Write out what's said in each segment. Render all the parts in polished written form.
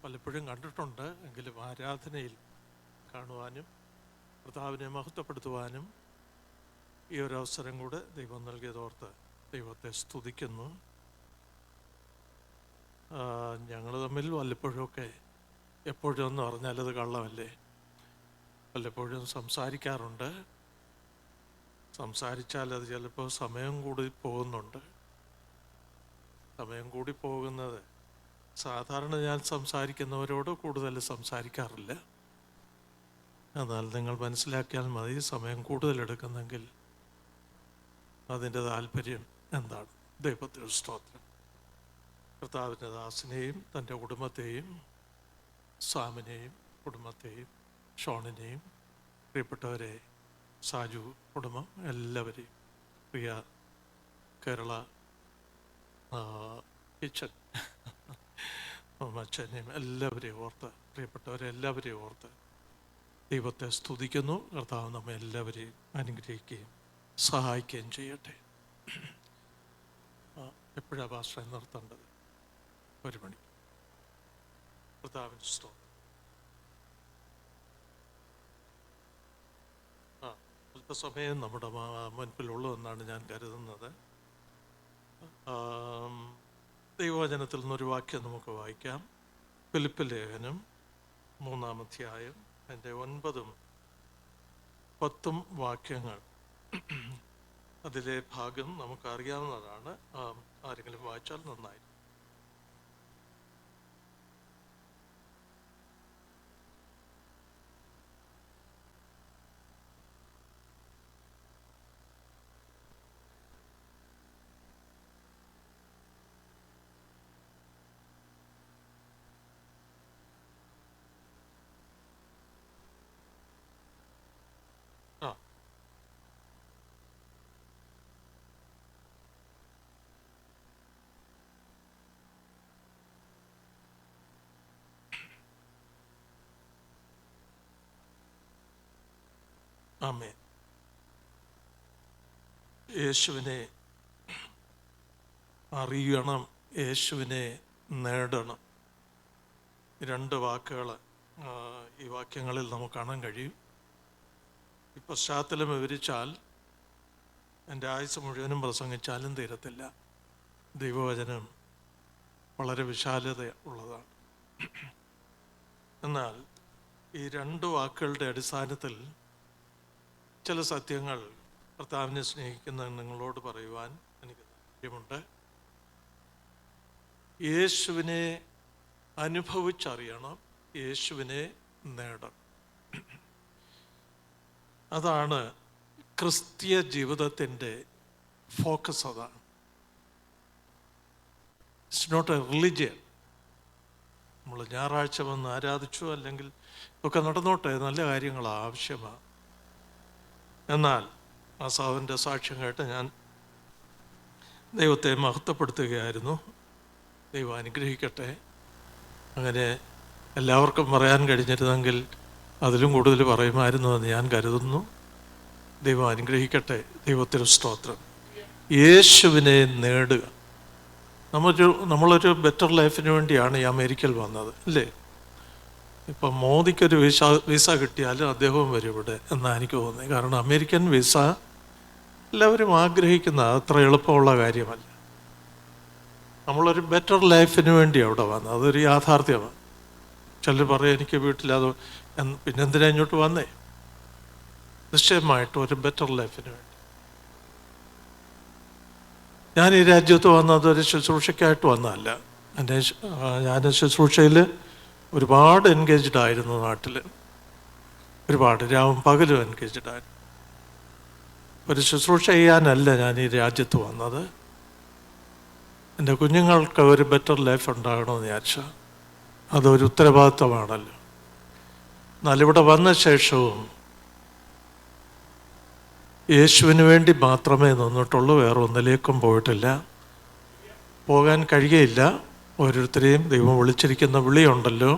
പലപ്പോഴും കണ്ടിട്ടുണ്ട്. എങ്കിലും ആരാധനയിൽ കാണുവാനും കർത്താവിനെ മഹത്വപ്പെടുത്തുവാനും ഈ ഒരു അവസരം കൂടെ ദൈവം നൽകിയതോർത്ത് ദൈവത്തെ സ്തുതിക്കുന്നു. ഞങ്ങൾ തമ്മിൽ വല്ലപ്പോഴുമൊക്കെ, എപ്പോഴും എന്ന് പറഞ്ഞാൽ അത് കള്ളമല്ലേ, വല്ലപ്പോഴും സംസാരിക്കാറുണ്ട്. സംസാരിച്ചാൽ അത് ചിലപ്പോൾ സമയം കൂടി പോകുന്നുണ്ട്. സമയം കൂടി പോകുന്നത് സാധാരണ ഞാൻ സംസാരിക്കുന്നവരോട് കൂടുതൽ സംസാരിക്കാറില്ല. എന്നാൽ നിങ്ങൾ മനസ്സിലാക്കിയാൽ മതി, സമയം കൂടുതലെടുക്കുന്നെങ്കിൽ അതിൻ്റെ താല്പര്യം എന്താണ്. ദൈവത്തിന് സ്തോത്രം. കർത്താവിൻ്റെ ദാസനെയും തൻ്റെ കുടുംബത്തെയും, സാമിനെയും കുടുംബത്തെയും, ഷോണിനെയും, പ്രിയപ്പെട്ടവരെ, സാജു കുടുംബം എല്ലാവരെയും, പ്രിയ കേരള കിച്ചൻ അച്ഛനെയും എല്ലാവരെയും ഓർത്ത്, പ്രിയപ്പെട്ടവരെ എല്ലാവരെയും ഓർത്ത് ദൈവത്തെ സ്തുതിക്കുന്നു. കർത്താവ് നമ്മെ എല്ലാവരെയും അനുഗ്രഹിക്കുകയും സഹായിക്കുകയും ചെയ്യട്ടെ. എപ്പോഴാണ് ഭാഷ നിർത്തേണ്ടത്? 1 മണി. കർത്താവിൻ്റെ സ്തോത്രം. അല്പസമയം നമ്മുടെ മുൻപിലുള്ളതെന്നാണ് ഞാൻ കരുതുന്നത്. ദൈവവചനത്തിൽ നിന്നൊരു വാക്യം നമുക്ക് വായിക്കാം. ഫിലിപ്പ് ലേഖനം 3-ാം അധ്യായം അതിൻ്റെ 9-ഉം 10-ഉം വാക്യങ്ങൾ. അതിലെ ഭാഗം നമുക്കറിയാവുന്നതാണ്. ആരെങ്കിലും വായിച്ചാൽ നന്നായി. ആമേൻ. യേശുവിനെ അറിയണം, യേശുവിനെ നേടണം. 2 വാക്കുകൾ ഈ വാക്യങ്ങളിൽ നമുക്ക് കാണാൻ കഴിയും. ഈ പശ്ചാത്തലം വിവരിച്ചാൽ എൻ്റെ ആയുസ് മുഴുവനും പ്രസംഗിച്ചാലും തീരത്തില്ല. ദൈവവചനം വളരെ വിശാലത ഉള്ളതാണ്. എന്നാൽ ഈ 2 വാക്കുകളുടെ അടിസ്ഥാനത്തിൽ ചില സത്യങ്ങൾ കർത്താവിനെ സ്നേഹിക്കുന്ന നിങ്ങളോട് പറയുവാൻ എനിക്ക് താല്പര്യമുണ്ട്. യേശുവിനെ അനുഭവിച്ചറിയണം, യേശുവിനെ നേടണം. അതാണ് ക്രിസ്തീയ ജീവിതത്തിൻ്റെ ഫോക്കസ്. അതാണ്. It's not a religion. നമ്മൾ ഞായറാഴ്ച വന്ന് ആരാധിച്ചു അല്ലെങ്കിൽ ഒക്കെ നടന്നോട്ടെ, നല്ല കാര്യങ്ങൾ ആവശ്യമാണ്. എന്നാൽ ആ സാവിൻ്റെ സാക്ഷ്യം കേട്ട് ഞാൻ ദൈവത്തെ മഹത്വപ്പെടുത്തുകയായിരുന്നു. ദൈവം അനുഗ്രഹിക്കട്ടെ. അങ്ങനെ എല്ലാവർക്കും പറയാൻ കഴിഞ്ഞിരുന്നെങ്കിൽ അതിലും കൂടുതൽ പറയുമായിരുന്നു എന്ന് ഞാൻ കരുതുന്നു. ദൈവം അനുഗ്രഹിക്കട്ടെ. ദൈവത്തിന് സ്തോത്രം. യേശുവിനെ നേടുക. നമ്മളൊരു ബെറ്റർ ലൈഫിന് വേണ്ടിയാണ് ഈ അമേരിക്കയിൽ വന്നത്, അല്ലേ? ഇപ്പം മോദിക്കൊരു വിസ കിട്ടിയാലും അദ്ദേഹവും വരും ഇവിടെ എന്നാണ് എനിക്ക് തോന്നുന്നത്. കാരണം അമേരിക്കൻ വിസ എല്ലാവരും ആഗ്രഹിക്കുന്ന അത്ര എളുപ്പമുള്ള കാര്യമല്ല. നമ്മളൊരു ബെറ്റർ ലൈഫിന് വേണ്ടി അവിടെ വന്നത്. അതൊരു യാഥാർത്ഥ്യമാണ്. ചിലർ പറയും എനിക്ക് വീട്ടിലത്, പിന്നെന്തിനാ ഇങ്ങോട്ട് വന്നേ? നിശ്ചയമായിട്ടും ഒരു ബെറ്റർ ലൈഫിന് വേണ്ടി. ഞാൻ ഈ രാജ്യത്ത് വന്നത് ഒരു ശുശ്രൂഷയ്ക്കായിട്ട് വന്നതല്ല. ഞാൻ ശുശ്രൂഷയിൽ ഒരുപാട് എൻഗേജ്ഡ് ആയിരുന്നു. നാട്ടിൽ ഒരുപാട് രാവും പകലും എൻഗേജ്ഡ് ആയിരുന്നു. ഒരു ശുശ്രൂഷ ചെയ്യാനല്ല ഞാൻ ഈ രാജ്യത്ത് വന്നത്. എൻ്റെ കുഞ്ഞുങ്ങൾക്ക് ഒരു ബെറ്റർ ലൈഫ് ഉണ്ടാകണമെന്ന് വിചാരിച്ചാൽ അതൊരു ഉത്തരവാദിത്വമാണല്ലോ. എന്നാലിവിടെ വന്ന ശേഷവും യേശുവിന് വേണ്ടി മാത്രമേ നിന്നിട്ടുള്ളൂ. വേറെ ഒന്നിലേക്കും പോയിട്ടില്ല, പോകാൻ കഴിയുകയില്ല. ഓരോരുത്തരെയും ദൈവം വിളിച്ചിരിക്കുന്ന വിളിയുണ്ടല്ലോ,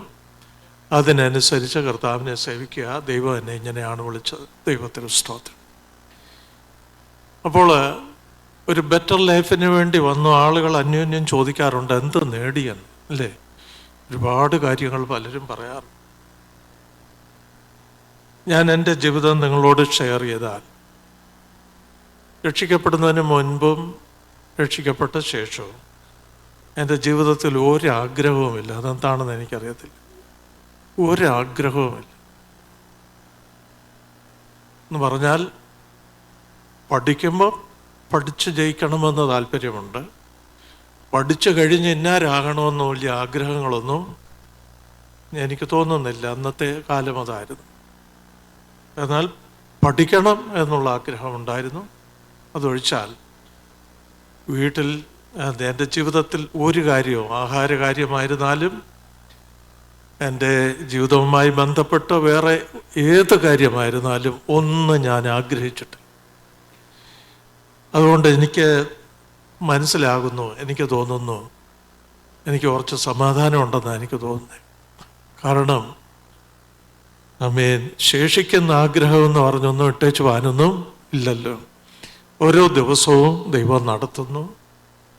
അതിനനുസരിച്ച് കർത്താവിനെ സേവിക്കുക. ദൈവം എന്നെ ഇങ്ങനെയാണ് വിളിച്ചത്. ദൈവത്തിന് സ്തോത്രം. അപ്പോൾ ഒരു ബെറ്റർ ലൈഫിന് വേണ്ടി വന്നു ആളുകൾ അന്യോന്യം ചോദിക്കാറുണ്ട്, എന്ത് നേടിയെന്ന്, അല്ലേ? ഒരുപാട് കാര്യങ്ങൾ പലരും പറയാറുണ്ട്. ഞാൻ എൻ്റെ ജീവിതം നിങ്ങളോട് ഷെയർ ചെയ്താൽ, രക്ഷിക്കപ്പെടുന്നതിന് മുൻപും രക്ഷിക്കപ്പെട്ട ശേഷവും എൻ്റെ ജീവിതത്തിൽ ഒരാഗ്രഹവുമില്ല. അതെന്താണെന്ന് എനിക്കറിയത്തില്ല. ഒരാഗ്രഹവുമില്ല എന്ന് പറഞ്ഞാൽ, പഠിക്കുമ്പോൾ പഠിച്ച് ജയിക്കണമെന്ന് താല്പര്യമുണ്ട്. പഠിച്ചു കഴിഞ്ഞ് ഇന്നാരാകണമെന്ന് വലിയ ആഗ്രഹങ്ങളൊന്നും എനിക്ക് തോന്നുന്നില്ല. അന്നത്തെ കാലം അതായിരുന്നു. എന്നാൽ പഠിക്കണം എന്നുള്ള ആഗ്രഹമുണ്ടായിരുന്നു. അതൊഴിച്ചാൽ വീട്ടിൽ എൻ്റെ ജീവിതത്തിൽ ഒരു കാര്യവും, ആഹാരകാര്യമായിരുന്നാലും എൻ്റെ ജീവിതവുമായി ബന്ധപ്പെട്ട് വേറെ ഏത് കാര്യമായിരുന്നാലും ഒന്നും ഞാൻ ആഗ്രഹിച്ചിട്ടില്ല. അതുകൊണ്ട് എനിക്ക് മനസ്സിലാകുന്നു, എനിക്ക് തോന്നുന്നു, എനിക്ക് കുറച്ച് സമാധാനമുണ്ടെന്നാണ് എനിക്ക് തോന്നുന്നത്. കാരണം ശേഷിക്കുന്ന ആഗ്രഹം എന്ന് പറഞ്ഞൊന്നും ഇട്ടേച്ച് പോകാനൊന്നും ഇല്ലല്ലോ. ഓരോ ദിവസവും ദൈവം നടത്തുന്നു.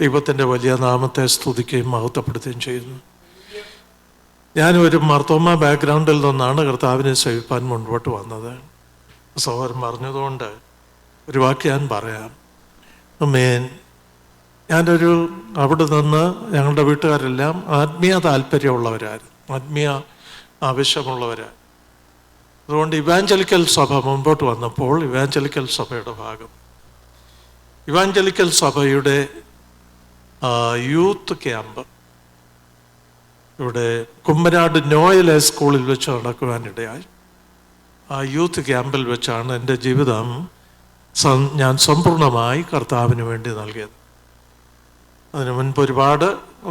ദൈവത്തിൻ്റെ വലിയ നാമത്തെ സ്തുതിക്കുകയും മഹത്വപ്പെടുത്തുകയും ചെയ്യുന്നു. ഞാനൊരു മാർത്തോമ ബാക്ക്ഗ്രൗണ്ടിൽ നിന്നാണ് കർത്താവിനെ സേവിപ്പാൻ മുൻപോട്ട് വന്നത്. സഹോദരൻ പറഞ്ഞതുകൊണ്ട് ഒരു വാക്ക് ഞാൻ പറയാം. അവിടെ നിന്ന് ഞങ്ങളുടെ വീട്ടുകാരെല്ലാം ആത്മീയ താല്പര്യമുള്ളവരായിരുന്നു, ആത്മീയ ആവശ്യമുള്ളവരായിരുന്നു. അതുകൊണ്ട് ഇവാഞ്ചലിക്കൽ സഭ മുൻപോട്ട് വന്നപ്പോൾ ഇവാഞ്ചലിക്കൽ സഭയുടെ ഭാഗം, ഇവാഞ്ചലിക്കൽ സഭയുടെ യൂത്ത് ക്യാമ്പ് ഇവിടെ കുമ്പനാട് നോയൽ സ്കൂളിൽ വെച്ച് നടക്കുവാനിടയായി. ആ യൂത്ത് ക്യാമ്പിൽ വെച്ചാണ് എൻ്റെ ജീവിതം ഞാൻ സമ്പൂർണ്ണമായി കർത്താവിന് വേണ്ടി നൽകിയത്. അതിനു മുൻപ് ഒരുപാട്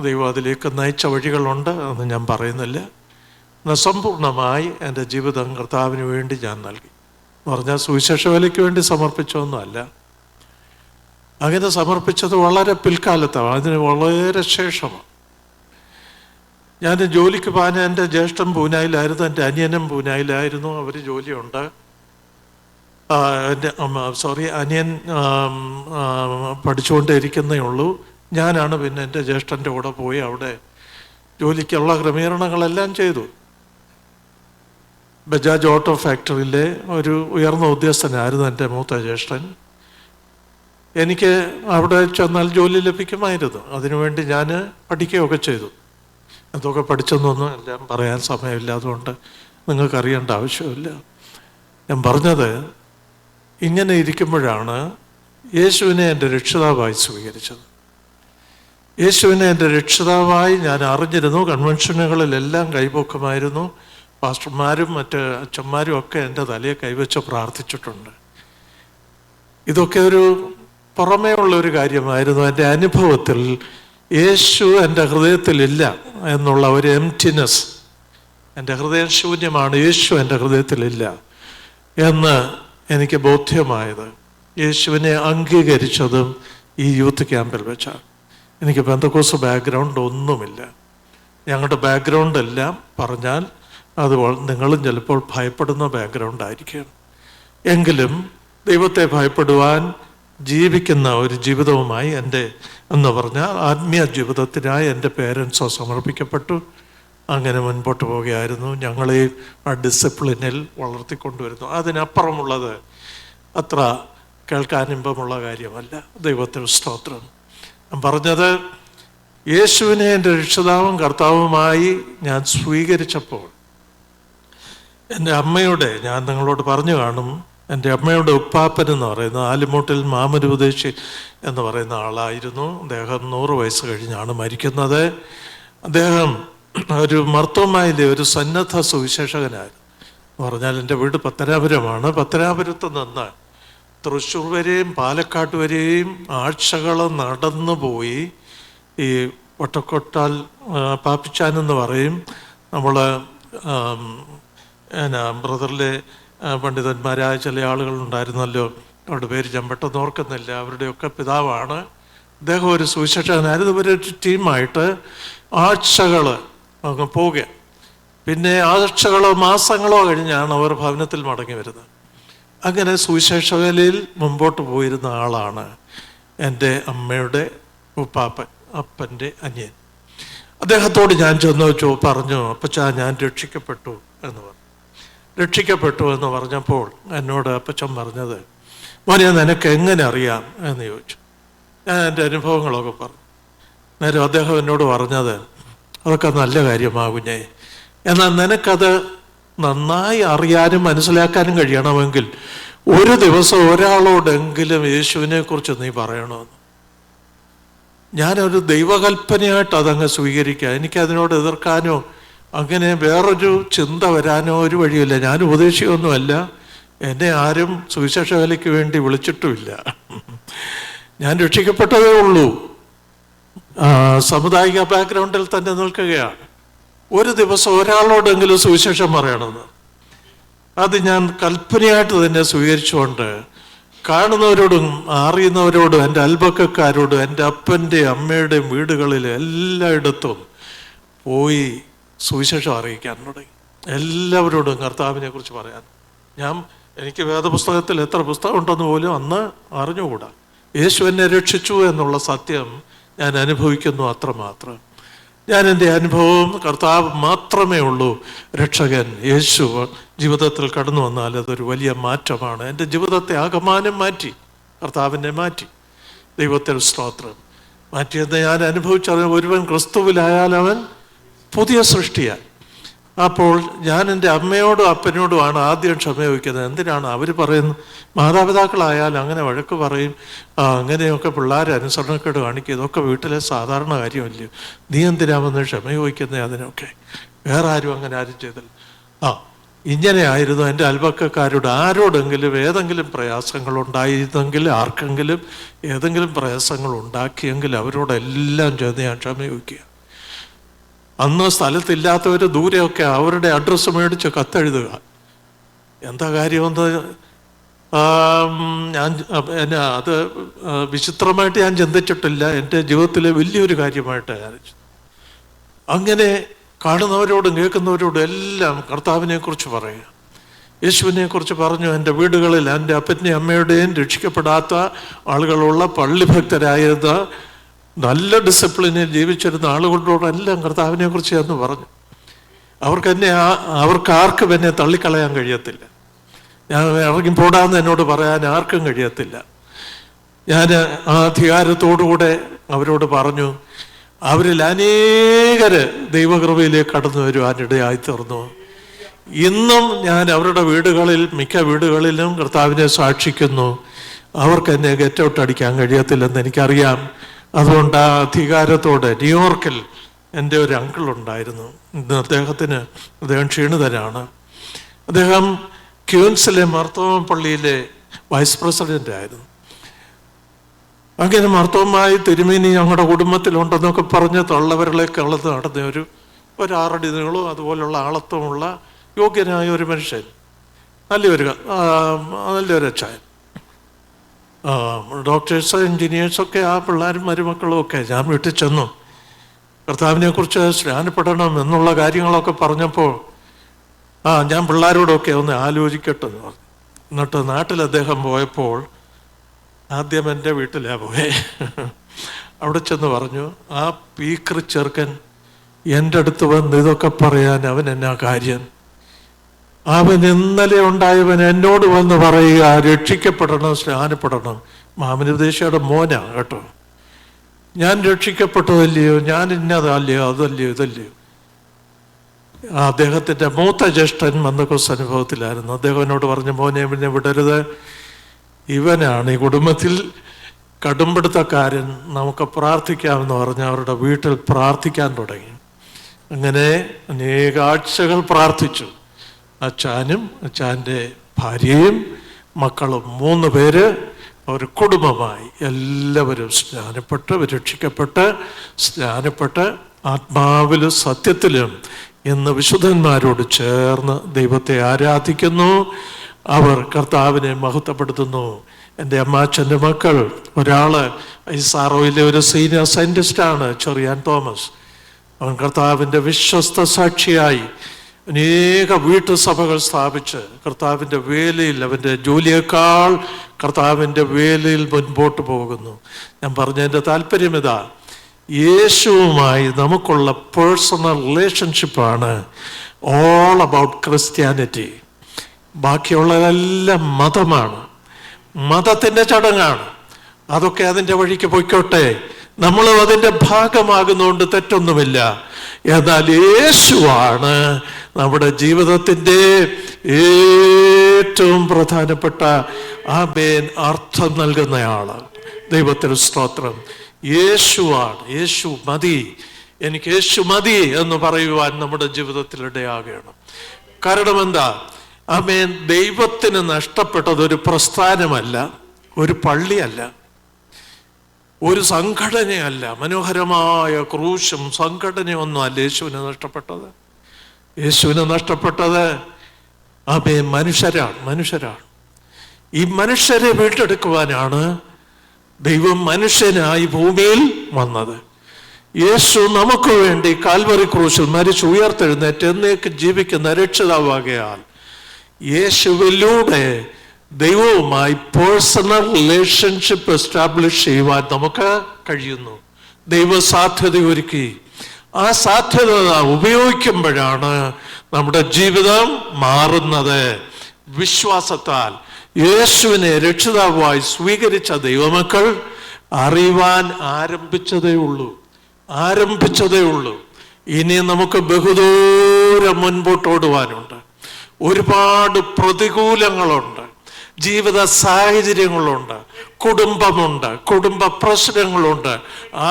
ദൈവം അതിലേക്ക് നയിച്ച വഴികളുണ്ട്, അതൊന്നും ഞാൻ പറയുന്നില്ല. എന്നാൽ സമ്പൂർണ്ണമായി എൻ്റെ ജീവിതം കർത്താവിന് വേണ്ടി ഞാൻ നൽകി എന്ന് പറഞ്ഞാൽ സുവിശേഷ വേലയ്ക്ക് വേണ്ടി സമർപ്പിച്ചൊന്നുമല്ല. അങ്ങനെ സമർപ്പിച്ചത് വളരെ പിൽക്കാലത്താണ്, അതിന് വളരെ ശേഷമാണ്. ഞാൻ ജോലിക്ക് പോകാൻ എൻ്റെ ജ്യേഷ്ഠൻ പൂനായിലായിരുന്നു, എൻ്റെ അനിയനും പൂനായിലായിരുന്നു. അവർ ജോലിയുണ്ട്. അനിയൻ പഠിച്ചുകൊണ്ടേ ഇരിക്കുന്നേ ഉള്ളൂ. ഞാനാണ് പിന്നെ എൻ്റെ ജ്യേഷ്ഠൻ്റെ കൂടെ പോയി അവിടെ ജോലിക്കുള്ള ക്രമീകരണങ്ങളെല്ലാം ചെയ്തു. ബജാജ് ഓട്ടോ ഫാക്ടറിയിലെ ഒരു ഉയർന്ന ഉദ്യോഗസ്ഥനായിരുന്നു എൻ്റെ മൂത്ത ജ്യേഷ്ഠൻ. എനിക്ക് അവിടെ ചെന്നാൽ ജോലി ലഭിക്കുമായിരുന്നു. അതിനുവേണ്ടി ഞാൻ പഠിക്കുകയൊക്കെ ചെയ്തു. അതൊക്കെ പഠിച്ചെന്നൊന്നും എല്ലാം പറയാൻ സമയമില്ല, അതുകൊണ്ട് നിങ്ങൾക്കറിയേണ്ട ആവശ്യമില്ല. ഞാൻ പറഞ്ഞത്, ഇങ്ങനെ ഇരിക്കുമ്പോഴാണ് യേശുവിനെ എൻ്റെ രക്ഷിതാവായി സ്വീകരിച്ചത്. യേശുവിനെ എൻ്റെ രക്ഷിതാവായി ഞാൻ അറിഞ്ഞിരുന്നു. കൺവെൻഷനുകളിലെല്ലാം കൈപൊക്കമായിരുന്നു. പാസ്റ്റർമാരും മറ്റ് അച്ഛന്മാരും ഒക്കെ എൻ്റെ തലയെ കൈവച്ച് പ്രാർത്ഥിച്ചിട്ടുണ്ട്. ഇതൊക്കെ ഒരു പുറമേ ഉള്ളൊരു കാര്യമായിരുന്നു. എൻ്റെ അനുഭവത്തിൽ യേശു എൻ്റെ ഹൃദയത്തിലില്ല എന്നുള്ള ഒരു എംപ്റ്റിനെസ്, എൻ്റെ ഹൃദയം ശൂന്യമാണ്, യേശു എൻ്റെ ഹൃദയത്തിലില്ല എന്ന് എനിക്ക് ബോധ്യമായത് യേശുവിനെ അംഗീകരിച്ചതും ഈ യൂത്ത് ക്യാമ്പിൽ വെച്ചാണ്. എനിക്ക് പെന്തക്കോസ് ബാക്ക്ഗ്രൗണ്ട് ഒന്നുമില്ല. ഞങ്ങളുടെ ബാക്ക്ഗ്രൗണ്ട് എല്ലാം പറഞ്ഞാൽ അത് നിങ്ങളും ചിലപ്പോൾ ഭയപ്പെടുന്ന ബാക്ക്ഗ്രൗണ്ട് ആയിരിക്കും. എങ്കിലും ദൈവത്തെ ഭയപ്പെടുവാൻ ജീവിക്കുന്ന ഒരു ജീവിതവുമായി എൻ്റെ എന്ന് പറഞ്ഞാൽ ആത്മീയ ജീവിതത്തിനായി എൻ്റെ പേരൻസോ സമർപ്പിക്കപ്പെട്ടു. അങ്ങനെ മുൻപോട്ട് പോവുകയായിരുന്നു. ഞങ്ങളെ ആ ഡിസിപ്ലിനിൽ വളർത്തിക്കൊണ്ടുവരുന്നു. അതിനപ്പുറമുള്ളത് അത്ര കേൾക്കാൻ ഇമ്പമുള്ള കാര്യമല്ല. ദൈവത്തിന് സ്തോത്രം. ഞാൻ പറഞ്ഞത്, യേശുവിനെ എൻ്റെ രക്ഷിതാവും കർത്താവുമായി ഞാൻ സ്വീകരിച്ചപ്പോൾ എൻ്റെ അമ്മയുടെ, ഞാൻ നിങ്ങളോട് പറഞ്ഞു കാണും, എൻ്റെ അമ്മയുടെ ഉപ്പാപ്പൻ എന്ന് പറയുന്ന ആലിമൂട്ടിൽ മാമരുപദേശി എന്ന് പറയുന്ന ആളായിരുന്നു. അദ്ദേഹം 100 വയസ്സ് കഴിഞ്ഞാണ് മരിക്കുന്നത്. അദ്ദേഹം ഒരു മർത്തോമായിലെ ഒരു സന്നദ്ധ സുവിശേഷകനായിരുന്നു. എന്ന് പറഞ്ഞാൽ എൻ്റെ വീട് പത്തനാപുരമാണ്. പത്തനാപുരത്ത് നിന്ന് തൃശ്ശൂർ വരെയും പാലക്കാട് വരെയും ആഴ്ചകൾ നടന്നു പോയി. ഈ വട്ടക്കൊട്ടാൽ പാപ്പിച്ചാനെന്ന് പറയും, നമ്മൾ ബ്രദറിലെ പണ്ഡിതന്മാരായ ചില ആളുകളുണ്ടായിരുന്നല്ലോ, അവരുടെ പേര് ഞാൻ പെട്ടെന്ന് ഓർക്കുന്നില്ല, അവരുടെയൊക്കെ പിതാവാണ്. അദ്ദേഹം ഒരു സുവിശേഷകനായിരുന്നു. ഇവരൊരു ടീമായിട്ട് ആഴ്ചകൾ അങ്ങ് പോവുക. പിന്നെ ആഴ്ചകളോ മാസങ്ങളോ കഴിഞ്ഞാണ് അവർ ഭവനത്തിൽ മടങ്ങി വരുന്നത്. അങ്ങനെ സുവിശേഷ വേലയിൽ മുമ്പോട്ട് പോയിരുന്ന ആളാണ് എൻ്റെ അമ്മയുടെ ഉപ്പാപ്പൻ, അപ്പൻ്റെ അനിയൻ. അദ്ദേഹത്തോട് ഞാൻ ചെന്ന് പറഞ്ഞു, അപ്പച്ചാ ഞാൻ രക്ഷിക്കപ്പെട്ടു എന്ന് പറഞ്ഞു. രക്ഷിക്കപ്പെട്ടു എന്ന് പറഞ്ഞപ്പോൾ എന്നോട് അപ്പച്ചൻ പറഞ്ഞത്, മോനെ നിനക്ക് എങ്ങനെ അറിയാം എന്ന് ചോദിച്ചു. ഞാൻ എൻ്റെ അനുഭവങ്ങളൊക്കെ പറഞ്ഞു. നേരം അദ്ദേഹം എന്നോട് പറഞ്ഞത്, അതൊക്കെ നല്ല കാര്യമാകുഞ്ഞേ, എന്നാൽ നിനക്കത് നന്നായി അറിയാനും മനസ്സിലാക്കാനും കഴിയണമെങ്കിൽ ഒരു ദിവസം ഒരാളോടെങ്കിലും യേശുവിനെ കുറിച്ച് നീ പറയണമെന്ന്. ഞാനൊരു ദൈവകൽപ്പനയായിട്ട് അതങ്ങ് സ്വീകരിക്കുക. എനിക്കതിനോട് എതിർക്കാനോ അങ്ങനെ വേറൊരു ചിന്ത വരാനോ ഒരു വഴിയില്ല. ഞാൻ ഉപദേശിയൊന്നുമല്ല, എന്നെ ആരും സുവിശേഷ വേലയ്ക്ക് വേണ്ടി വിളിച്ചിട്ടുമില്ല. ഞാൻ രക്ഷിക്കപ്പെട്ടതേ ഉള്ളൂ. സാമുദായിക ബാക്ക്ഗ്രൗണ്ടിൽ തന്നെ നിൽക്കുകയാണ്. ഒരു ദിവസം ഒരാളോടെങ്കിലും സുവിശേഷം പറയണമെന്ന് അത് ഞാൻ കൽപ്പനയായിട്ട് തന്നെ സ്വീകരിച്ചുകൊണ്ട് കാണുന്നവരോടും അറിയുന്നവരോടും എൻ്റെ അയൽപക്കക്കാരോടും എൻ്റെ അപ്പൻ്റെയും അമ്മയുടെയും വീടുകളിൽ എല്ലായിടത്തും പോയി സുവിശേഷം അറിയിക്കാൻ തുടങ്ങി. എല്ലാവരോടും കർത്താവിനെ കുറിച്ച് പറയാൻ. എനിക്ക് വേദപുസ്തകത്തിൽ എത്ര പുസ്തകം ഉണ്ടെന്ന് പോലും അന്ന് അറിഞ്ഞുകൂടാ. യേശു എന്നെ രക്ഷിച്ചു എന്നുള്ള സത്യം ഞാൻ അനുഭവിക്കുന്നു, അത്രമാത്രം. ഞാൻ എൻ്റെ അനുഭവം കർത്താവ് മാത്രമേ ഉള്ളൂ രക്ഷകൻ. യേശു ജീവിതത്തിൽ കടന്നു വന്നാൽ അതൊരു വലിയ മാറ്റമാണ്. എൻ്റെ ജീവിതത്തെ ആകമാനം മാറ്റി, കർത്താവിനെ മാറ്റി. ദൈവത്തിൽ സ്തോത്രം. മാറ്റിയെന്ന് ഞാൻ അനുഭവിച്ചത്, ഒരുവൻ ക്രിസ്തുവിലായാൽ അവൻ പുതിയ സൃഷ്ടിയായി. അപ്പോൾ ഞാൻ എൻ്റെ അമ്മയോടും അപ്പനോടുമാണ് ആദ്യം ക്ഷമ ചോദിക്കുന്നത്. എന്തിനാണ് അവർ പറയുന്നത്? മാതാപിതാക്കളായാൽ അങ്ങനെ വഴക്ക് പറയും, അങ്ങനെയൊക്കെ പിള്ളേരെ അനുസരണക്കേട് കാണിക്കുക, ഇതൊക്കെ വീട്ടിലെ സാധാരണ കാര്യമല്ലേ, നീ എന്തിനാമെന്ന് ക്ഷമ ചോദിക്കുന്നത്? അതിനൊക്കെ വേറെ ആരും അങ്ങനെ ആരും ചെയ്തില്ല. ഇങ്ങനെയായിരുന്നു എൻ്റെ അയൽപക്കക്കാരോട് ആരോടെങ്കിലും ഏതെങ്കിലും പ്രയാസങ്ങൾ ഉണ്ടായിരുന്നെങ്കിൽ, ആർക്കെങ്കിലും ഏതെങ്കിലും പ്രയാസങ്ങൾ ഉണ്ടാക്കിയെങ്കിൽ അവരോടെല്ലാം ചെന്ന് ഞാൻ ക്ഷമ ചോദിക്കുക. അന്ന് സ്ഥലത്തില്ലാത്തവർ ദൂരെയൊക്കെ അവരുടെ അഡ്രസ്സ് മേടിച്ച് കത്തെഴുതുക. എന്താ കാര്യമെന്ന് അത് വിചിത്രമായിട്ട് ഞാൻ ചിന്തിച്ചിട്ടില്ല. എൻ്റെ ജീവിതത്തിലെ വലിയൊരു കാര്യമായിട്ട് ഞാൻ അങ്ങനെ കാണുന്നവരോടും കേൾക്കുന്നവരോടും എല്ലാം കർത്താവിനെ കുറിച്ച് പറയുക, യേശുവിനെ കുറിച്ച് പറഞ്ഞു. എൻ്റെ വീടുകളിൽ എൻ്റെ അപ്പൻ്റെയും അമ്മയുടെയും രക്ഷിക്കപ്പെടാത്ത ആളുകളുള്ള പള്ളിഭക്തരായിരുന്ന നല്ല ഡിസിപ്ലിനിൽ ജീവിച്ചിരുന്ന ആളുകളോടെല്ലാം കർത്താവിനെ കുറിച്ച് എന്ന് പറഞ്ഞു. അവർക്കാർക്കും എന്നെ തള്ളിക്കളയാൻ കഴിയത്തില്ല. ഞാൻ ഇറങ്ങി പോടാന്ന് എന്നോട് പറയാൻ ആർക്കും കഴിയത്തില്ല. ഞാൻ ആ അധികാരത്തോടുകൂടെ അവരോട് പറഞ്ഞു. അവരിൽ അനേകര് ദൈവകൃപയിലേക്ക് കടന്നു വരുവാനിടയായി തീർന്നു. ഇന്നും ഞാൻ അവരുടെ വീടുകളിൽ, മിക്ക വീടുകളിലും കർത്താവിനെ സാക്ഷിക്കുന്നു. അവർക്ക് എന്നെ ഗെറ്റ് ഔട്ട് അടിക്കാൻ കഴിയത്തില്ലെന്ന് എനിക്കറിയാം. അതുകൊണ്ട് ആ അധികാരത്തോടെ ന്യൂയോർക്കിൽ എൻ്റെ ഒരു അങ്കിൾ ഉണ്ടായിരുന്നു. അദ്ദേഹം ക്ഷീണിതനാണ്. അദ്ദേഹം ക്യൂൻസിലെ മാർത്തോമ പള്ളിയിലെ വൈസ് പ്രസിഡന്റ് ആയിരുന്നു. അങ്ങനെ മാർത്തോമായി തിരുമേനി ഞങ്ങളുടെ കുടുംബത്തിലുണ്ടെന്നൊക്കെ പറഞ്ഞ് തള്ളവരിലേക്ക് അളത്ത് നടന്ന ഒരു 6 അടി നീളവും അതുപോലുള്ള ആളത്വമുള്ള യോഗ്യനായ ഒരു മനുഷ്യൻ, നല്ലൊരു അച്ചായൻ. ഡോക്ടേഴ്സ്, എൻജിനീയേഴ്സൊക്കെ ആ പിള്ളേരും മരുമക്കളും ഒക്കെ. ഞാൻ വീട്ടിൽ ചെന്നു. കർത്താവിനെ കുറിച്ച് സ്നാനപ്പെടണം എന്നുള്ള കാര്യങ്ങളൊക്കെ പറഞ്ഞപ്പോൾ ഞാൻ പിള്ളേരോടൊക്കെ ഒന്ന് ആലോചിക്കട്ടെ എന്ന് പറഞ്ഞു. എന്നിട്ട് നാട്ടിൽ അദ്ദേഹം പോയപ്പോൾ ആദ്യം എൻ്റെ വീട്ടിലാണ് പോയേ. അവിടെ ചെന്ന് പറഞ്ഞു, ആ പീക്കർ ചെറുക്കൻ എൻ്റെ അടുത്ത് വന്ന് ഇതൊക്കെ പറയാൻ അവൻ എന്നാ കാര്യം? അവൻ ഇന്നലെ ഉണ്ടായവൻ എന്നോട് വന്ന് പറയുക രക്ഷിക്കപ്പെടണം, സ്നാനപ്പെടണം. മാമനുപദേശിയുടെ മോനാ കേട്ടോ. ഞാൻ രക്ഷിക്കപ്പെട്ടതല്ലയോ, ഞാൻ ഇന്നതല്ലയോ, അതല്ലയോ, ഇതല്ലയോ. അദ്ദേഹത്തിൻ്റെ മൂത്ത ജ്യേഷ്ഠൻ മന്ദക്കോസ് അനുഭവത്തിലായിരുന്നു. അദ്ദേഹം എന്നോട് പറഞ്ഞു, മോനെ പിന്നെ വിടരുത്, ഇവനാണ് ഈ കുടുംബത്തിൽ കടുംപിടുത്തക്കാരൻ, നമുക്ക് പ്രാർത്ഥിക്കാമെന്ന് പറഞ്ഞ് അവരുടെ വീട്ടിൽ പ്രാർത്ഥിക്കാൻ തുടങ്ങി. അങ്ങനെ അനേക ആഴ്ചകൾ പ്രാർത്ഥിച്ചു. അച്ചാനും അച്ചാൻ്റെ ഭാര്യയും മക്കളും 3 പേര്, അവർ കുടുംബമായി എല്ലാവരും സ്നാനപ്പെട്ട് രക്ഷിക്കപ്പെട്ട് സ്നാനപ്പെട്ട് ആത്മാവിലും സത്യത്തിലും ഇന്ന് വിശുദ്ധന്മാരോട് ചേർന്ന് ദൈവത്തെ ആരാധിക്കുന്നു. അവർ കർത്താവിനെ മഹത്വപ്പെടുത്തുന്നു. എൻ്റെ അമ്മാച്ചൻ്റെ മക്കൾ, ഒരാള് ISROയിലെ ഒരു സീനിയർ സയൻറ്റിസ്റ്റാണ്, ചെറിയാൻ തോമസ്. അവൻ കർത്താവിൻ്റെ വിശ്വസ്ത സാക്ഷിയായി അനേക വീട്ടുസഭകൾ സ്ഥാപിച്ച് കർത്താവിൻ്റെ വേലയിൽ, അവൻ്റെ ജോലിയേക്കാൾ കർത്താവിൻ്റെ വേലയിൽ മുൻപോട്ട് പോകുന്നു. ഞാൻ പറഞ്ഞതിൻ്റെ താല്പര്യം ഇതാ, യേശുവുമായി നമുക്കുള്ള പേഴ്സണൽ റിലേഷൻഷിപ്പാണ് ഓൾ അബൌട്ട് ക്രിസ്ത്യാനിറ്റി. ബാക്കിയുള്ളതെല്ലാം മതമാണ്, മതത്തിൻ്റെ ചടങ്ങാണ്. അതൊക്കെ അതിൻ്റെ വഴിക്ക് പൊയ്ക്കോട്ടെ, നമ്മളും അതിൻ്റെ ഭാഗമാകുന്നതുകൊണ്ട് തെറ്റൊന്നുമില്ല. എന്നാൽ യേശുവാണ് നമ്മുടെ ജീവിതത്തിൻ്റെ ഏറ്റവും പ്രധാനപ്പെട്ട അർത്ഥം നൽകുന്നയാള്. ദൈവത്തിന് സ്തോത്രം. യേശുവാണ്. യേശു മതി, എനിക്ക് യേശു മതി എന്ന് പറയുവാൻ നമ്മുടെ ജീവിതത്തിലിടയാകണം. കാരണം എന്താ? ദൈവത്തിന് നഷ്ടപ്പെട്ടത് ഒരു പ്രസ്ഥാനമല്ല, ഒരു പള്ളിയല്ല, ഒരു സംഘടനയല്ല, മനോഹരമായ ക്രൂശും സംഘടനയൊന്നും അല്ല യേശുവിന് നഷ്ടപ്പെട്ടത്. യേശുവിന് നഷ്ടപ്പെട്ടത് മനുഷ്യരാണ്. ഈ മനുഷ്യരെ വീണ്ടെടുക്കുവാനാണ് ദൈവം മനുഷ്യനായി ഭൂമിയിൽ വന്നത്. യേശു നമുക്ക് വേണ്ടി കാൽവറി ക്രൂശിൽ മരിച്ച് ഉയർത്തെഴുന്നേറ്റ് എന്നേക്ക് ജീവിക്കുന്ന രക്ഷിതാവാകയാൽ യേശുവിലൂടെ ദൈവവുമായി പേഴ്സണൽ റിലേഷൻഷിപ്പ് എസ്റ്റാബ്ലിഷ് ചെയ്യുവാൻ നമുക്ക് കഴിയുന്നു. ദൈവ സാധ്യത ഒരുക്കി. ആ സാധ്യത ഉപയോഗിക്കുമ്പോഴാണ് നമ്മുടെ ജീവിതം മാറുന്നത്. വിശ്വാസത്താൽ യേശുവിനെ രക്ഷിതാവായി സ്വീകരിച്ച ദൈവമക്കൾ അറിയുവാൻ ആരംഭിച്ചതേ ഉള്ളൂ. ഇനി നമുക്ക് ബഹുദൂരം മുൻപോട്ടോടുവാനുണ്ട്. ഒരുപാട് പ്രതികൂലങ്ങളുണ്ട്, ജീവിത സാഹചര്യങ്ങളുണ്ട്, കുടുംബമുണ്ട്, കുടുംബ പ്രശ്നങ്ങളുണ്ട്,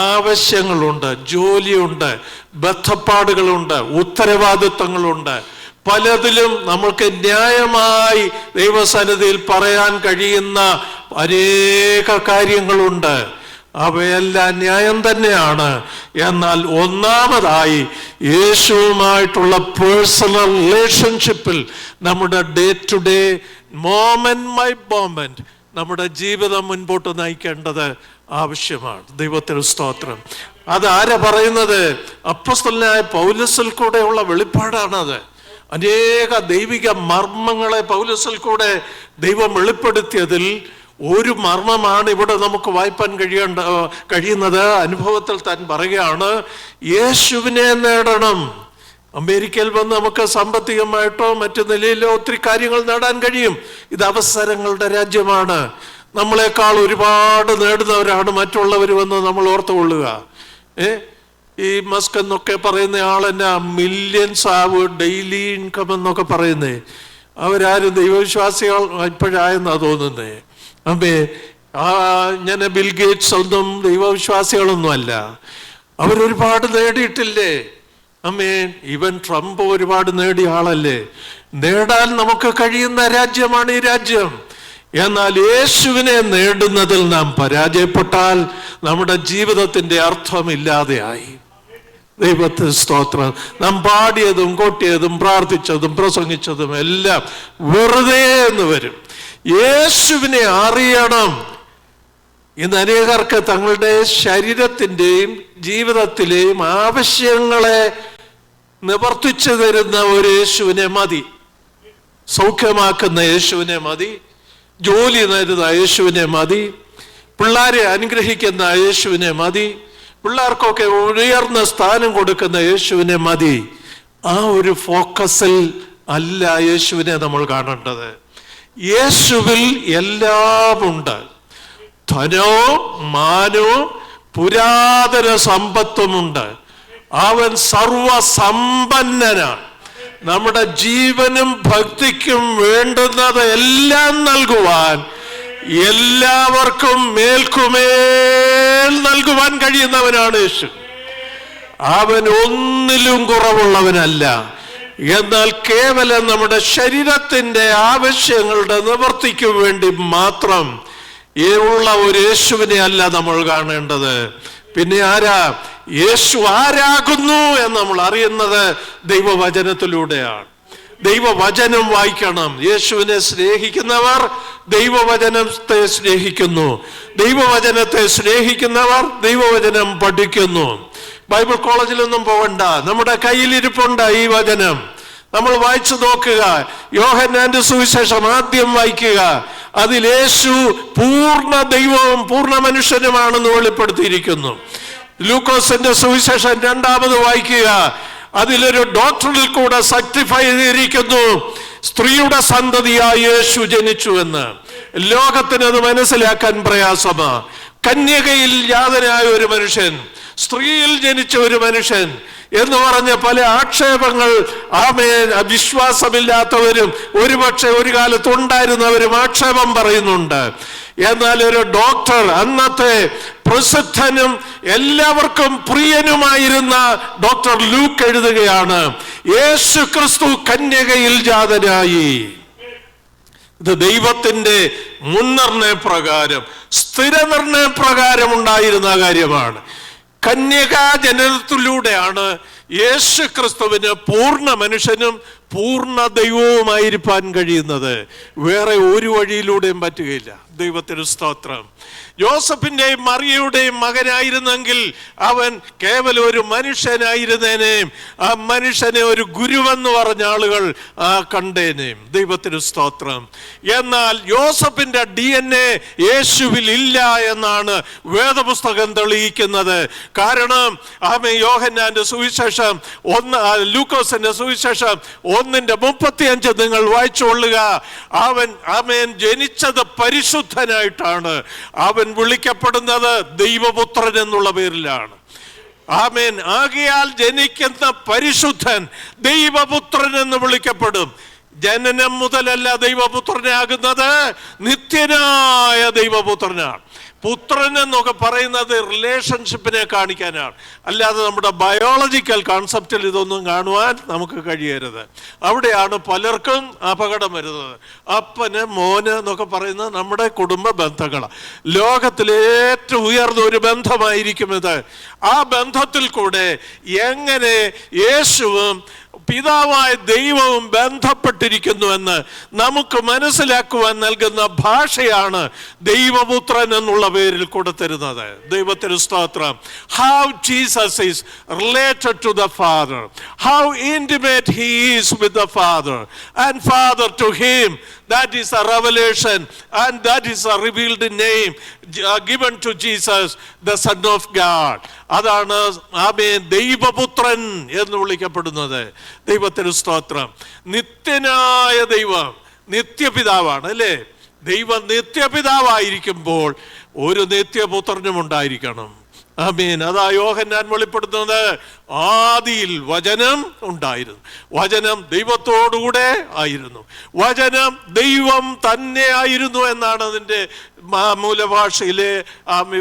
ആവശ്യങ്ങളുണ്ട്, ജോലിയുണ്ട്, ബന്ധപ്പാടുകളുണ്ട്, ഉത്തരവാദിത്തങ്ങളുണ്ട്. പലതിലും നമ്മൾക്ക് ന്യായമായി ദൈവസന്നിധിയിൽ പറയാൻ കഴിയുന്ന അനേക കാര്യങ്ങളുണ്ട്. അവയെല്ലാം ന്യായം തന്നെയാണ്. എന്നാൽ ഒന്നാമതായി യേശുവുമായിട്ടുള്ള പേഴ്സണൽ റിലേഷൻഷിപ്പിൽ നമ്മുടെ day to day, moment by moment നമ്മുടെ ജീവിതം മുൻപോട്ട് നയിക്കേണ്ടത് ആവശ്യമാണ്. ദൈവത്തിന് സ്തോത്രം. അതാരാ പറയുന്നത്? അപ്പോസ്തലനായ പൗലോസിൽ കൂടെയുള്ള വെളിപ്പാടാണത്. അനേക ദൈവിക മർമ്മങ്ങളെ പൗലോസിൽ കൂടെ ദൈവം വെളിപ്പെടുത്തിയതിൽ ഒരു മർമ്മമാണ് ഇവിടെ നമുക്ക് വായിപ്പാൻ കഴിയുന്നത്. അനുഭവത്തിൽ താൻ പറയുകയാണ്, യേശുവിനെ നേടണം. അമേരിക്കയിൽ വന്ന് നമുക്ക് സാമ്പത്തികമായിട്ടോ മറ്റു നിലയിലോ ഒത്തിരി കാര്യങ്ങൾ നേടാൻ കഴിയും. ഇത് അവസരങ്ങളുടെ രാജ്യമാണ്. നമ്മളെക്കാൾ ഒരുപാട് നേടുന്നവരാണ് മറ്റുള്ളവർ വന്ന് നമ്മൾ ഓർത്തുകൊള്ളുക. ഈ മസ്ക് എന്നൊക്കെ പറയുന്ന ആളെന്നെ മില്യൺസ് ആവ് ഡെയിലി ഇൻകം എന്നൊക്കെ പറയുന്നേ. അവരാരും ദൈവവിശ്വാസികൾ ഇപ്പോഴായെന്നാ തോന്നുന്നേ. ഞാൻ ബിൽ ഗേറ്റ്സ് ഒന്നും ദൈവവിശ്വാസികളൊന്നും അല്ല. അവരൊരുപാട് നേടിയിട്ടില്ലേ? ഈവൻ ട്രംപ് ഒരുപാട് നേടിയ ആളല്ലേ? നേടാൻ നമുക്ക് കഴിയുന്ന രാജ്യമാണ് ഈ രാജ്യം. എന്നാൽ യേശുവിനെ നേടുന്നതിൽ നാം പരാജയപ്പെട്ടാൽ നമ്മുടെ ജീവിതത്തിന്റെ അർത്ഥമില്ലാതെയായി. ദൈവത്തിന് സ്തോത്രം. നാം പാടിയതും കൊട്ടിയതും പ്രാർത്ഥിച്ചതും പ്രസംഗിച്ചതും എല്ലാം വെറുതെ എന്ന് വരും. യേശുവിനെ അറിയണം. ഇന്ന് അനേകർക്ക് തങ്ങളുടെ ശരീരത്തിൻ്റെയും ജീവിതത്തിലെയും ആവശ്യങ്ങളെ നിവർത്തിച്ചു തരുന്ന ഒരു യേശുവിനെ മതി. സൗഖ്യമാക്കുന്ന യേശുവിനെ മതി. ജോലി നേരുന്ന യേശുവിനെ മതി. പിള്ളേരെ അനുഗ്രഹിക്കുന്ന യേശുവിനെ മതി. പിള്ളേർക്കൊക്കെ ഉയർന്ന സ്ഥാനം കൊടുക്കുന്ന യേശുവിനെ മതി. ആ ഒരു ഫോക്കസിൽ അല്ല യേശുവിനെ നമ്മൾ കാണേണ്ടത്. യേശുവിൽ എല്ലാമുണ്ട്. ധനവും മാനവും പുരാതന സമ്പത്തുമുണ്ട്. അവൻ സർവസമ്പന്നനാണ്. നമ്മുടെ ജീവനും ഭക്തിക്കും വേണ്ടുന്നത് എല്ലാം നൽകുവാൻ, എല്ലാവർക്കും മേൽക്കുമേൽ നൽകുവാൻ കഴിയുന്നവനാണ് യേശു. അവൻ ഒന്നിലും കുറവുള്ളവനല്ല. എന്നാൽ കേവലം നമ്മുടെ ശരീരത്തിന്റെ ആവശ്യങ്ങളുടെ നിവൃത്തിക്ക് വേണ്ടി മാത്രം ഉള്ള ഒരു യേശുവിനെ അല്ല നമ്മൾ കാണേണ്ടത്. പിന്നെ ആരാ? യേശു ആരാകുന്നു എന്ന് നമ്മൾ അറിയുന്നത് ദൈവവചനത്തിലൂടെയാണ്. ദൈവവചനം വായിക്കണം. യേശുവിനെ സ്നേഹിക്കുന്നവർ ദൈവവചനത്തെ സ്നേഹിക്കുന്നു. ദൈവവചനത്തെ സ്നേഹിക്കുന്നവർ ദൈവവചനം പഠിക്കുന്നു. ബൈബിൾ കോളേജിലൊന്നും പോകണ്ട, നമ്മുടെ കയ്യിലിരിപ്പുണ്ട് ഈ വചനം. നമ്മൾ വായിച്ചു നോക്കുക. യോഹന്നാന്റെ സുവിശേഷം ആദ്യം വായിക്കുക. അതിൽ യേശു പൂർണ്ണ ദൈവവും പൂർണ്ണ മനുഷ്യനുമാണെന്ന് വെളിപ്പെടുത്തിയിരിക്കുന്നു. ലൂക്കോസിന്റെ സുവിശേഷം 2 വായിക്കുക. അതിലൊരു ഡോക്ടറിൽ കൂടെ സർട്ടിഫൈ ചെയ്തിരിക്കുന്നു, സ്ത്രീയുടെ സന്തതിയായ യേശു ജനിച്ചു എന്ന്. ലോകത്തിന് അത് മനസ്സിലാക്കാൻ പ്രയാസമാ. കന്യകയിൽ ജാതനായ ഒരു മനുഷ്യൻ, സ്ത്രീയിൽ ജനിച്ച ഒരു മനുഷ്യൻ എന്ന് പറഞ്ഞ പല ആക്ഷേപങ്ങൾ വിശ്വാസമില്ലാത്തവരും ഒരുപക്ഷെ ഒരു കാലത്തുണ്ടായിരുന്നവരും ആക്ഷേപം പറയുന്നുണ്ട്. എന്നാൽ ഒരു ഡോക്ടർ, അന്നത്തെ പ്രസിദ്ധനും എല്ലാവർക്കും പ്രിയനുമായിരുന്ന ഡോക്ടർ ലൂക്ക് എഴുതുകയാണ്, യേശു ക്രിസ്തു കന്യകയിൽ ജാതനായി. ഇത് ദൈവത്തിന്റെ മുൻനിർണയപ്രകാരം, സ്ഥിരനിർണയപ്രകാരം ഉണ്ടായിരുന്ന കാര്യമാണ്. കന്യകാ ജനനത്തിലൂടെയാണ് യേശു ക്രിസ്തുവിന് പൂർണ്ണ മനുഷ്യനും പൂർണ്ണ ദൈവവുമായിരിക്കാൻ കഴിയുന്നത്. വേറെ ഒരു വഴിയിലൂടെയും പറ്റുകയില്ല. ദൈവത്തിന് സ്തോത്രം. യോസഫിന്റെയും മറിയയുടെയും മകനായിരുന്നെങ്കിൽ അവൻ കേവലം ഒരു മനുഷ്യനായിരുന്നേനേയും ആ മനുഷ്യനെ ഒരു ഗുരുവെന്ന് പറഞ്ഞ ആളുകൾ കണ്ടേനേയും. ദൈവത്തിന് സ്തോത്രം. എന്നാൽ യോസഫിന്റെ DNA യേശുവിൽ ഇല്ല എന്നാണ് വേദപുസ്തകം തെളിയിക്കുന്നത്. കാരണം യോഹന്നാന്റെ സുവിശേഷം ലൂക്കോസിന്റെ സുവിശേഷം 1:35 നിങ്ങൾ വായിച്ചുകൊള്ളുക. അവൻ ജനിച്ചത് പരിശുദ്ധനായിട്ടാണ്. അവൻ വിളിക്കപ്പെടുന്നത് ദൈവപുത്രൻ എന്നുള്ള പേരിലാണ്. ആമേൻ. ആകയാൽ ജനിക്കുന്ന പരിശുദ്ധൻ ദൈവപുത്രൻ എന്ന് വിളിക്കപ്പെടും. ജനനം മുതലല്ല ദൈവപുത്രനാകുന്നത്, നിത്യനായ ദൈവപുത്രനാണ്. പുത്രൻ എന്നൊക്കെ പറയുന്നത് റിലേഷൻഷിപ്പിനെ കാണിക്കാനാണ്, അല്ലാതെ നമ്മുടെ ബയോളജിക്കൽ കോൺസെപ്റ്റിൽ ഇതൊന്നും കാണുവാൻ നമുക്ക് കഴിയരുത്. അവിടെയാണ് പലർക്കും അപകടം വരുന്നത്. അപ്പന് മോന് എന്നൊക്കെ പറയുന്നത് നമ്മുടെ കുടുംബ ബന്ധങ്ങളാണ്. ലോകത്തിലെ ഏറ്റവും ഉയർന്ന ഒരു ബന്ധമായിരിക്കും ഇത്. ആ ബന്ധത്തിൽ കൂടെ എങ്ങനെ യേശുവും പിതാവായ ദൈവവും ബന്ധപ്പെട്ടിരിക്കുന്നുവെന്ന് നമുക്ക് മനസ്സിലാക്കുവാൻ നൽകുന്ന ഭാഷയാണ് ദൈവപുത്രൻ എന്നുള്ള പേരിൽ കൊടുത്തിരുന്നത്. ദൈവത്തിന് സ്തോത്രം. How Jesus is related to the Father, how intimate he is with the Father, and Father to him. That is a revelation, and that is a revealed name given to Jesus, the Son of God. അതാണ് ദൈവപുത്രൻ എന്ന് വിളിക്കപ്പെടുന്നത്. ദൈവത്തിന് സ്തോത്രം. നിത്യനായ ദൈവം നിത്യപിതാവാണ്, അല്ലേ? ദൈവം നിത്യപിതാവായിരിക്കുമ്പോൾ ഒരു നിത്യപുത്രനും ഉണ്ടായിരിക്കണം. ആമേൻ. അതാ യോഹന്നാൻ വെളിപ്പെടുത്തുന്നത്, ആദിയിൽ വചനം ഉണ്ടായിരുന്നു, വചനം ദൈവത്തോടുകൂടെ ആയിരുന്നു, വചനം ദൈവം തന്നെ ആയിരുന്നു എന്നാണ് അതിൻ്റെ മൂലഭാഷയിലെ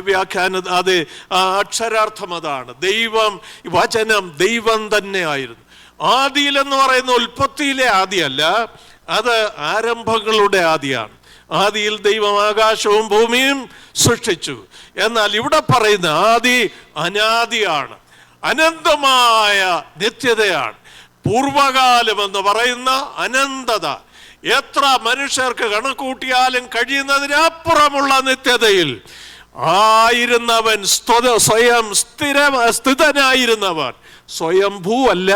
വ്യാഖ്യാനം. അത് അക്ഷരാർത്ഥം അതാണ്. ദൈവം, വചനം ദൈവം തന്നെ ആയിരുന്നു. ആദിയിൽ എന്ന് പറയുന്ന ഉൽപ്പത്തിയിലെ ആദിയല്ല, അത് ആരംഭങ്ങളുടെ ആദിയാണ്. ആദിയിൽ ദൈവം ആകാശവും ഭൂമിയും സൃഷ്ടിച്ചു. എന്നാൽ ഇവിടെ പറയുന്ന ആദി അനാദിയാണ്, അനന്തമായ നിത്യതയാണ്. പൂർവകാലം എന്ന് പറയുന്ന അനന്തത എത്ര മനുഷ്യർക്ക് കണക്കൂട്ടിയാലും കഴിയുന്നതിനപ്പുറമുള്ള നിത്യതയിൽ ആയിരുന്നവൻ, സ്വയം സ്ഥിതനായിരുന്നവൻ. സ്വയംഭൂ അല്ല,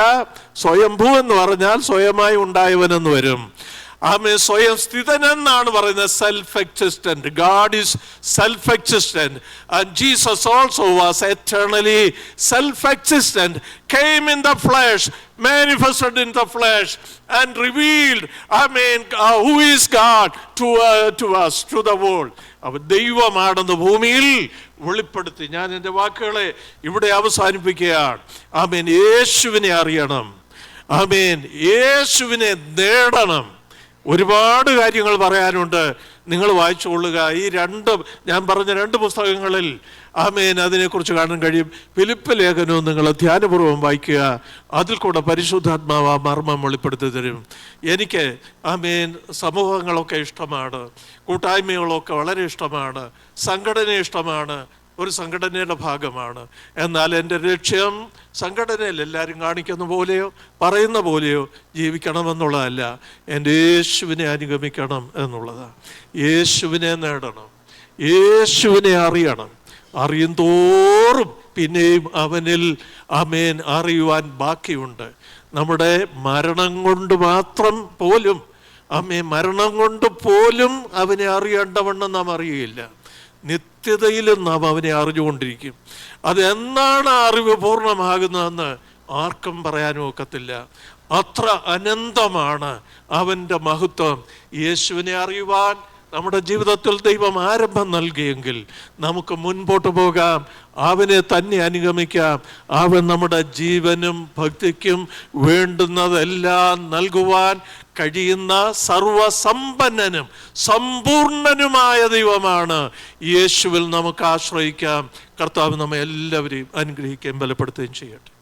സ്വയംഭൂ എന്ന് പറഞ്ഞാൽ സ്വയമായി ഉണ്ടായവനെന്ന് വരും. സ്വയം സ്ഥിതനെന്നാണ് പറയുന്നത്. Self existent. God is self existent, and Jesus also was eternally self-existent, came in the flesh, manifested in the flesh, and revealed, who is God to us, to the world. അവൻ ദൈവമാണെന്ന് ഭൂമിയിൽ വെളിപ്പെടുത്തി. ഞാൻ എൻ്റെ വാക്കുകളെ ഇവിടെ അവസാനിപ്പിക്കുകയാണ്. യേശുവിനെ അറിയണം. യേശുവിനെ നേടണം. ഒരുപാട് കാര്യങ്ങൾ പറയാനുണ്ട്. നിങ്ങൾ വായിച്ചുകൊള്ളുക. ഞാൻ പറഞ്ഞ 2 പുസ്തകങ്ങളിൽ അതിനെക്കുറിച്ച് കാണാൻ കഴിയും. ഫിലിപ്പ് ലേഖനവും നിങ്ങൾ ധ്യാനപൂർവ്വം വായിക്കുക. അതിൽ കൂടെ പരിശുദ്ധാത്മാവ് ആ മർമ്മം വെളിപ്പെടുത്തി തരും. എനിക്ക് സമൂഹങ്ങളൊക്കെ ഇഷ്ടമാണ്, കൂട്ടായ്മകളൊക്കെ വളരെ ഇഷ്ടമാണ്, സംഘടന ഇഷ്ടമാണ്, ഒരു സംഘടനയുടെ ഭാഗമാണ്. എന്നാൽ എൻ്റെ ലക്ഷ്യം സംഘടനയിൽ എല്ലാവരും കാണിക്കുന്ന പോലെയോ പറയുന്ന പോലെയോ ജീവിക്കണമെന്നുള്ളതല്ല, എൻ്റെ യേശുവിനെ അനുഗമിക്കണം എന്നുള്ളതാണ്. യേശുവിനെ നേടണം, യേശുവിനെ അറിയണം. അറിയും തോറും പിന്നെയും അവനിൽ അറിയുവാൻ ബാക്കിയുണ്ട്. നമ്മുടെ മരണം കൊണ്ട് മാത്രം പോലും മരണം കൊണ്ട് പോലും അവനെ അറിയേണ്ടവണ്ണം നാം അറിയുകയില്ല. സത്യതയിലും നാം അവനെ അറിഞ്ഞുകൊണ്ടിരിക്കും. അതെന്നാണ് ആ അറിവ് പൂർണ്ണമാകുന്നതെന്ന് ആർക്കും പറയാനും ഒക്കത്തില്ല. അത്ര അനന്തമാണ് അവൻ്റെ മഹത്വം. യേശുവിനെ അറിയുവാൻ നമ്മുടെ ജീവിതത്തിൽ ദൈവം ആരംഭം നൽകിയെങ്കിൽ നമുക്ക് മുൻപോട്ട് പോകാം, അവനെ തന്നെ അനുഗമിക്കാം. അവൻ നമ്മുടെ ജീവനും ഭക്തിക്കും വേണ്ടുന്നതെല്ലാം നൽകുവാൻ കഴിയുന്ന സർവസമ്പന്നനും സമ്പൂർണനുമായ ദൈവമാണ്. യേശുവിൽ നമുക്ക് ആശ്രയിക്കാം. കർത്താവ് നമ്മെ എല്ലാവരെയും അനുഗ്രഹിക്കുകയും ബലപ്പെടുത്തുകയും ചെയ്യട്ടെ.